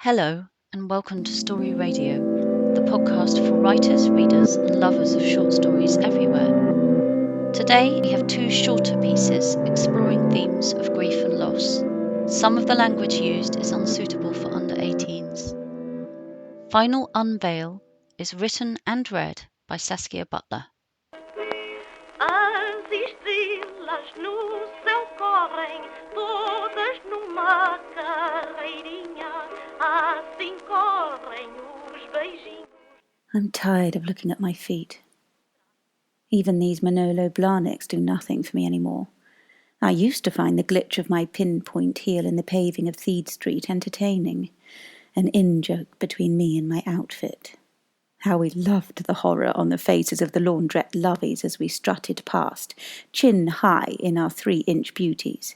Hello, and welcome to Story Radio, the podcast for writers, readers, and lovers of short stories everywhere. Today, we have two shorter pieces exploring themes of grief and loss. Some of the language used is unsuitable for under 18s. Final Unveil is written and read by Saskia Butler. As estrelas no céu correm, todas numa carreirinha, assim correm os beijinhos. I'm tired of looking at my feet. Even these Manolo Blahniks do nothing for me anymore. I used to find the glitch of my pinpoint heel in the paving of Theed Street entertaining, an in-joke between me and my outfit. How we loved the horror on the faces of the laundrette lovies as we strutted past, chin high in our 3-inch beauties.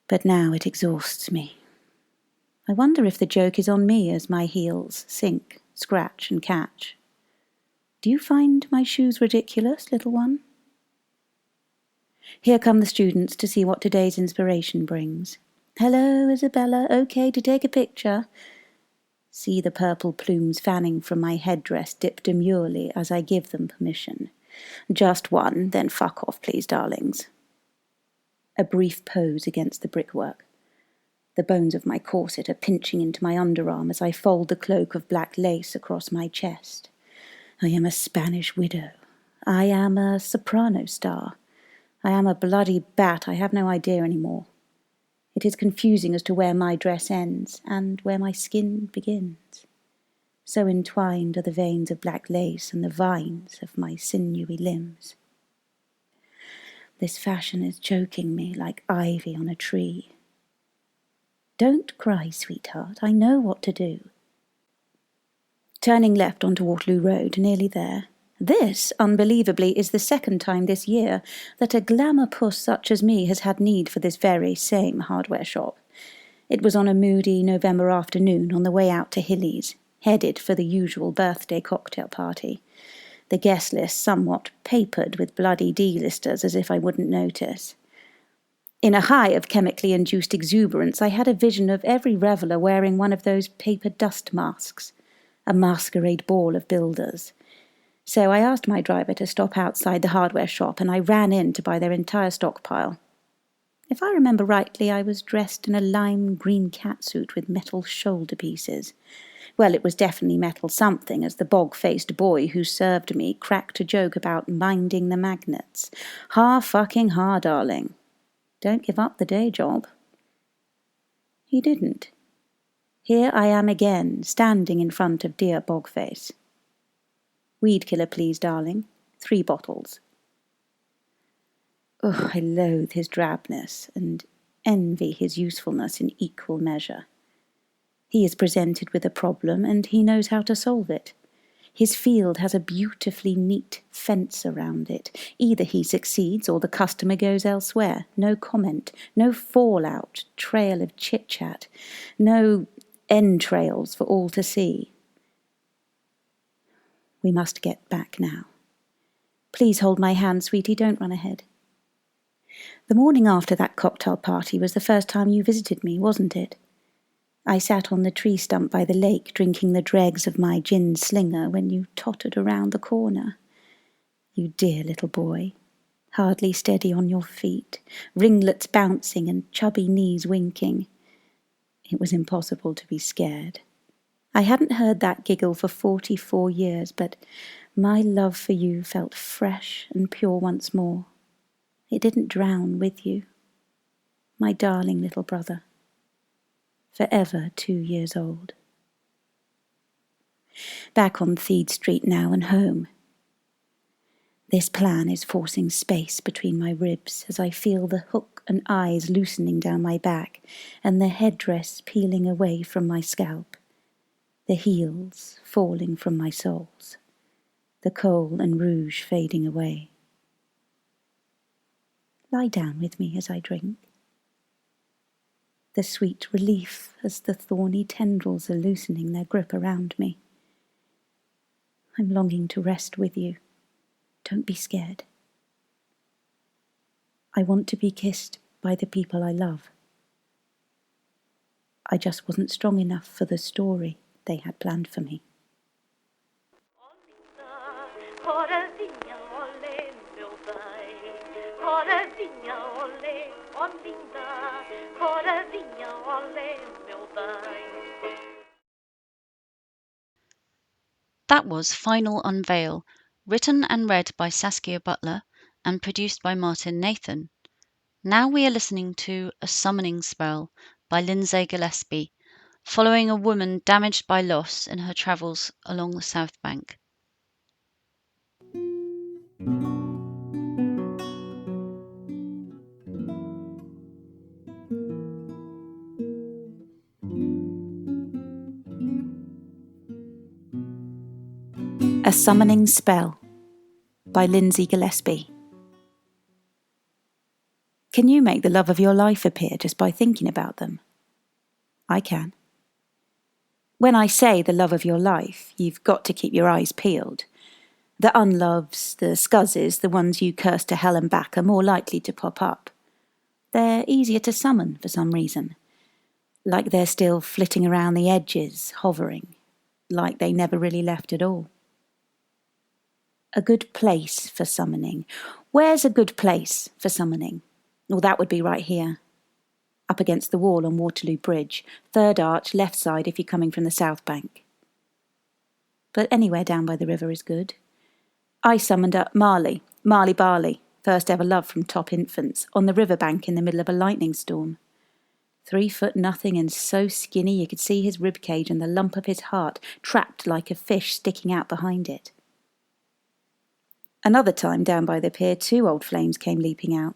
But now it exhausts me. I wonder if the joke is on me as my heels sink, scratch and catch. Do you find my shoes ridiculous, little one? Here come the students to see what today's inspiration brings. Hello, Isabella, okay to take a picture? See the purple plumes fanning from my headdress dip demurely as I give them permission. Just one, then fuck off, please, darlings. A brief pose against the brickwork. The bones of my corset are pinching into my underarm as I fold the cloak of black lace across my chest. I am a Spanish widow. I am a soprano star. I am a bloody bat. I have no idea anymore. It is confusing as to where my dress ends and where my skin begins. So entwined are the veins of black lace and the vines of my sinewy limbs. This fashion is choking me like ivy on a tree. Don't cry, sweetheart. I know what to do. Turning left onto Waterloo Road, nearly there. This, unbelievably, is the second time this year that a glamour puss such as me has had need for this very same hardware shop. It was on a moody November afternoon on the way out to Hilly's, headed for the usual birthday cocktail party. The guest list somewhat papered with bloody D-listers as if I wouldn't notice. In a high of chemically induced exuberance, I had a vision of every reveller wearing one of those paper dust masks, a masquerade ball of builders. So I asked my driver to stop outside the hardware shop, and I ran in to buy their entire stockpile. If I remember rightly, I was dressed in a lime green catsuit with metal shoulder pieces. Well, it was definitely metal something, as the bog-faced boy who served me cracked a joke about minding the magnets. Ha, darling. Don't give up the day job. He didn't. Here I am again, standing in front of dear Bogface. Weed killer, please, darling. 3 bottles. Oh, I loathe his drabness and envy his usefulness in equal measure. He is presented with a problem and he knows how to solve it. His field has a beautifully neat fence around it. Either he succeeds or the customer goes elsewhere. No comment, no fallout, trail of chit-chat, no entrails for all to see. We must get back now. Please hold my hand, sweetie, don't run ahead. The morning after that cocktail party was the first time you visited me, wasn't it? I sat on the tree stump by the lake drinking the dregs of my gin slinger when you tottered around the corner. You dear little boy, hardly steady on your feet, ringlets bouncing and chubby knees winking. It was impossible to be scared. I hadn't heard that giggle for 44 years, but my love for you felt fresh and pure once more. It didn't drown with you. My darling little brother. Forever 2 years old. Back on Theed Street now and home. This plan is forcing space between my ribs as I feel the hook and eyes loosening down my back and the headdress peeling away from my scalp. The heels falling from my soles, the kohl and rouge fading away. Lie down with me as I drink. The sweet relief as the thorny tendrils are loosening their grip around me. I'm longing to rest with you. Don't be scared. I want to be kissed by the people I love. I just wasn't strong enough for the story they had planned for me. Corazinha, olé, meu bem. Corazinha, olé, ó linda. Corazinha, olé, meu bem. That was Final Unveil, written and read by Saskia Butler and produced by Martin Nathan. Now we are listening to A Summoning Spell by Lindsay Gillespie, following a woman damaged by loss in her travels along the South Bank. A Summoning Spell by Lindsay Gillespie. Can you make the love of your life appear just by thinking about them? I can. When I say the love of your life, you've got to keep your eyes peeled. The unloves, the scuzzes, the ones you curse to hell and back are more likely to pop up. They're easier to summon for some reason. Like they're still flitting around the edges, hovering. Like they never really left at all. A good place for summoning. Where's a good place for summoning? Well, that would be right here. Up against the wall on Waterloo Bridge. Third arch, left side if you're coming from the South Bank. But anywhere down by the river is good. I summoned up Marley Barley, first ever love from top infants, on the riverbank in the middle of a lightning storm. 3 foot nothing and so skinny you could see his ribcage and the lump of his heart trapped like a fish sticking out behind it. Another time down by the pier, 2 old flames came leaping out.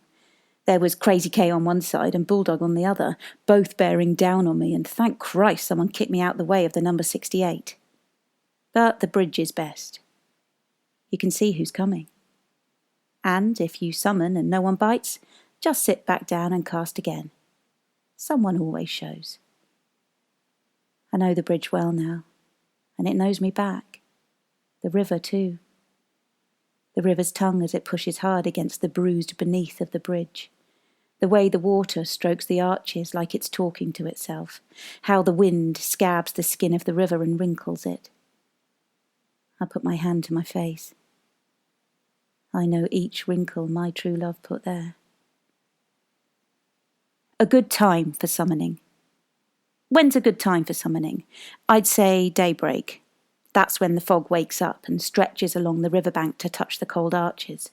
There was Crazy K on one side and Bulldog on the other, both bearing down on me, and thank Christ someone kicked me out the way of the number 68. But the bridge is best. You can see who's coming. And if you summon and no one bites, just sit back down and cast again. Someone always shows. I know the bridge well now, and it knows me back. The river too. The river's tongue as it pushes hard against the bruised beneath of the bridge. The way the water strokes the arches like it's talking to itself. How the wind scabs the skin of the river and wrinkles it. I put my hand to my face. I know each wrinkle my true love put there. A good time for summoning. When's a good time for summoning? I'd say daybreak. That's when the fog wakes up and stretches along the riverbank to touch the cold arches.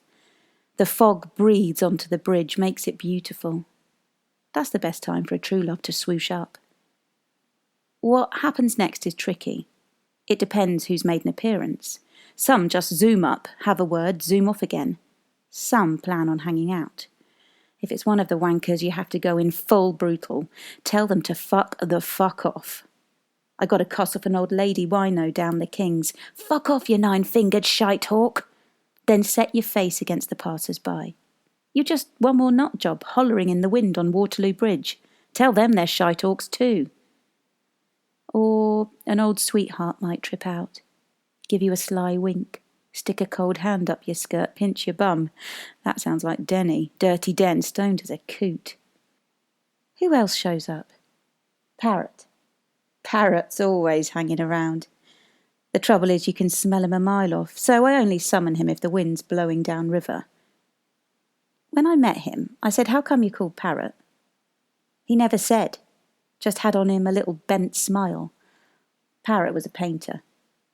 The fog breathes onto the bridge, makes it beautiful. That's the best time for a true love to swoosh up. What happens next is tricky. It depends who's made an appearance. Some just zoom up, have a word, zoom off again. Some plan on hanging out. If it's one of the wankers, you have to go in full brutal. Tell them to fuck the fuck off. I got a cuss off an old lady wino down the Kings. Fuck off, you 9-fingered shite hawk. Then set your face against the passers-by. You're just one more nut job hollering in the wind on Waterloo Bridge. Tell them they're shite hawks too. Or an old sweetheart might trip out. Give you a sly wink. Stick a cold hand up your skirt, pinch your bum. That sounds like Denny. Dirty Den, stoned as a coot. Who else shows up? Parrot. Parrot's always hanging around. The trouble is you can smell him a mile off, so I only summon him if the wind's blowing down river. When I met him, I said, "How come you called Parrot?" He never said, just had on him a little bent smile. Parrot was a painter.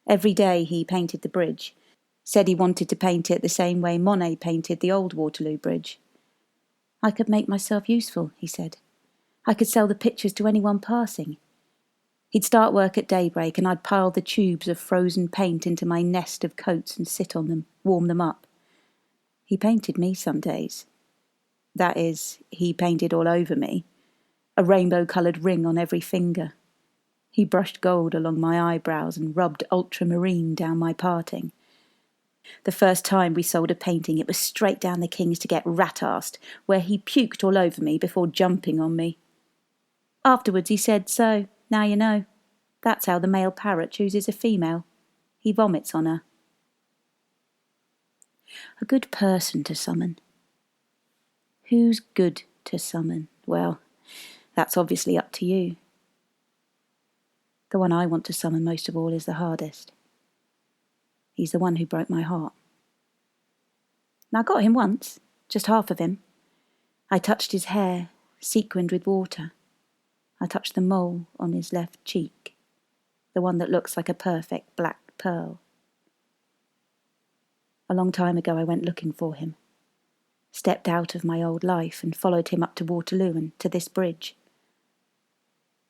Every day he painted the bridge. Said he wanted to paint it the same way Monet painted the old Waterloo Bridge. I could make myself useful, he said. I could sell the pictures to anyone passing. He'd start work at daybreak and I'd pile the tubes of frozen paint into my nest of coats and sit on them, warm them up. He painted me some days. That is, he painted all over me. A rainbow-coloured ring on every finger. He brushed gold along my eyebrows and rubbed ultramarine down my parting. The first time we sold a painting, it was straight down the Kings to get rat-arsed, where he puked all over me before jumping on me. Afterwards he said, "So, now you know. That's how the male parrot chooses a female. He vomits on her." A good person to summon. Who's good to summon? Well, that's obviously up to you. The one I want to summon most of all is the hardest. He's the one who broke my heart. I got him once, just half of him. I touched his hair, sequined with water. I touched the mole on his left cheek, the one that looks like a perfect black pearl. A long time ago I went looking for him, stepped out of my old life and followed him up to Waterloo and to this bridge.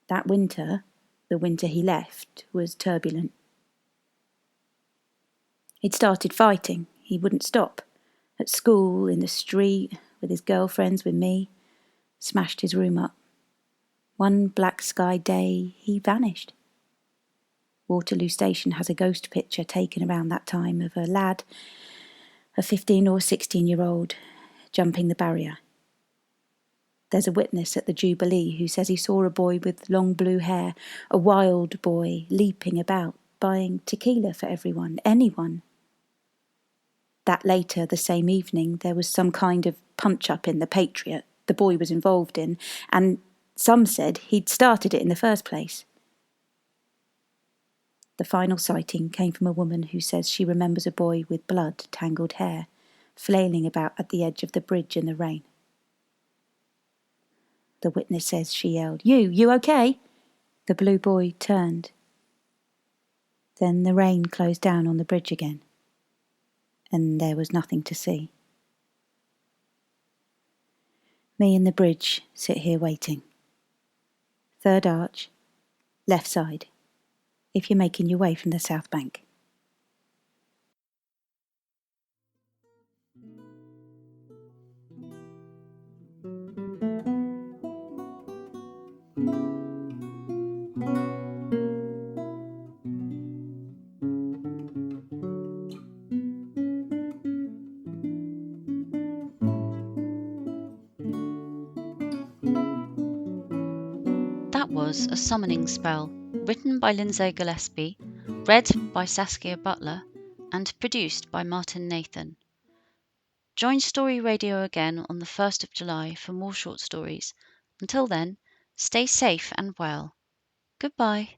That winter, the winter he left, was turbulent. He'd started fighting. He wouldn't stop. At school, in the street, with his girlfriends, with me. Smashed his room up. One black sky day, he vanished. Waterloo Station has a ghost picture taken around that time of a lad, a 15 or 16-year-old, jumping the barrier. There's a witness at the Jubilee who says he saw a boy with long blue hair, a wild boy, leaping about, buying tequila for everyone, anyone. That later, the same evening, there was some kind of punch-up in the Patriot the boy was involved in, and some said he'd started it in the first place. The final sighting came from a woman who says she remembers a boy with blood-tangled hair, flailing about at the edge of the bridge in the rain. The witness says she yelled, You okay?" The blue boy turned. Then the rain closed down on the bridge again, and there was nothing to see. Me and the bridge sit here waiting. Third arch, left side, if you're making your way from the South Bank. That was A Summoning Spell, written by Lindsay Gillespie, read by Saskia Butler, and produced by Martin Nathan. Join Story Radio again on the 1st of July for more short stories. Until then, stay safe and well. Goodbye.